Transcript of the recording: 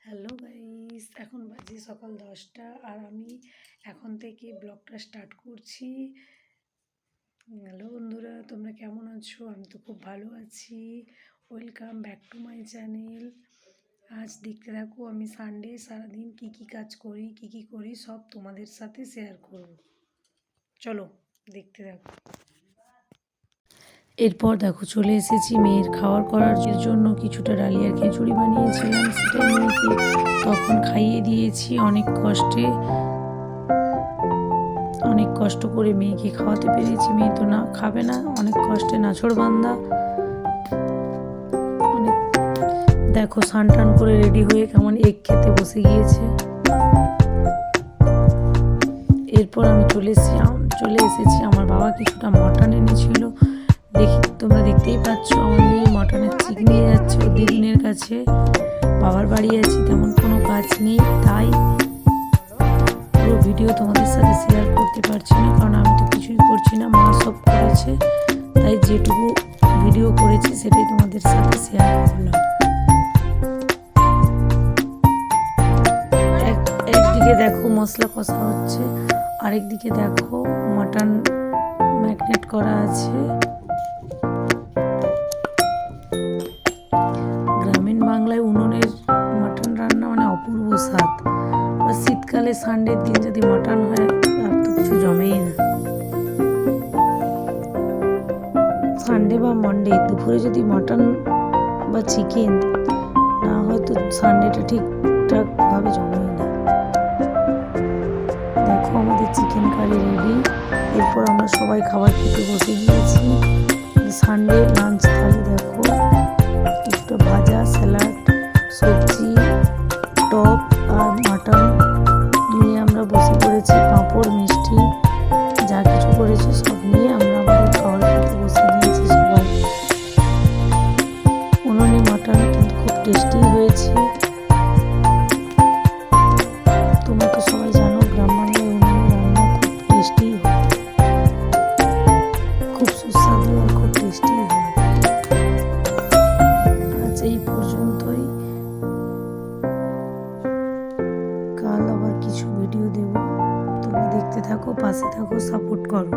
Hello guys, এখন বাজে সকাল 10টা আর আমি এখন থেকে ব্লগটা স্টার্ট করছি। হ্যালো বন্ধুরা, তোমরা কেমন আছো? আমি তো খুব ভালো আছি। Welcome back to my channel. আজ দেখতে থাকো, আমি সানডে সারাদিন কি কাজ করি, কি করি সব তোমাদের সাথে শেয়ার করব। চলো দেখতে থাকো। এরপর দেখো চলে এসেছি মেয়ের খাওয়ার করার জন্য। কিছুটা ডালিয়ার খিচুড়ি বানিয়েছিলাম, সেটাই মেয়েকে তখন খাইয়ে দিয়েছি। অনেক কষ্ট করে মেয়েকে খাওয়াতে পেরেছি। মেয়ে তো না খাবে না, অনেক কষ্টে নাছোড়বান্দা। দেখো স্নান টান করে রেডি হয়ে কেমন এগ খেতে বসে গিয়েছে। এরপর আমি চলে এসেছি। আমার বাবা কিছুটা মটন এনেছিল। তোমরা দেখতেই পাচ্ছ, আমার মেয়ে মটনের চিক নিয়ে যাচ্ছে ওর দিদিনের কাছে। বাবার বাড়ি আছি, তেমন কোনো কাজ নেই, তাই পুরো ভিডিও তোমাদের সাথে শেয়ার করতে পারছি না, কারণ আমি তো কিছুই করছি না, মা সব করেছে। তাই যেটুকু ভিডিও করেছি সেটাই তোমাদের সাথে শেয়ার করলাম। একদিকে দেখো মশলা কষা হচ্ছে, আরেকদিকে দেখো মটন ম্যাগনেট করা আছে। গ্রামীণ বাংলায় উনুনের মটন রান্না মানে অপূর্ব স্বাদ। শীতকালে সানডের দিন যদি মটন হয় আর তো কিছু জমেই না। সানডে বা মন্ডে দুপুরে যদি মটন বা চিকেন না হয় তো সানডেটা ঠিকঠাকভাবে জমেই না। দেখো আমাদের চিকেন কারি রেডি। এরপর আমরা সবাই খাবার খেতে বসে গিয়েছি। সানডে লাঞ্চ থালি দেখো, একটু ভাজা, স্যালাড, সবজি, টক আর মাটন নিয়ে আমরা বসে পড়েছি। পাঁপড়, মিষ্টি যা কিছু করেছে সব নিয়ে আমরা আমাদের খাবার খেতে বসে গিয়েছি সবাই। উনুনে মাটন কিন্তু খুব টেস্টি হয়েছে। তোমরা তো সবাই জানো গ্রাম বাংলায় উনুনে রান্না খুব টেস্টি হয়, খুব সুস্বাদু আর খুব টেস্টি হয়। আজ এই পর্যন্তই, কাল আবার কিছু ভিডিও দেব। তোমরা দেখতে থাকো, পাশে থাকো, সাপোর্ট করো।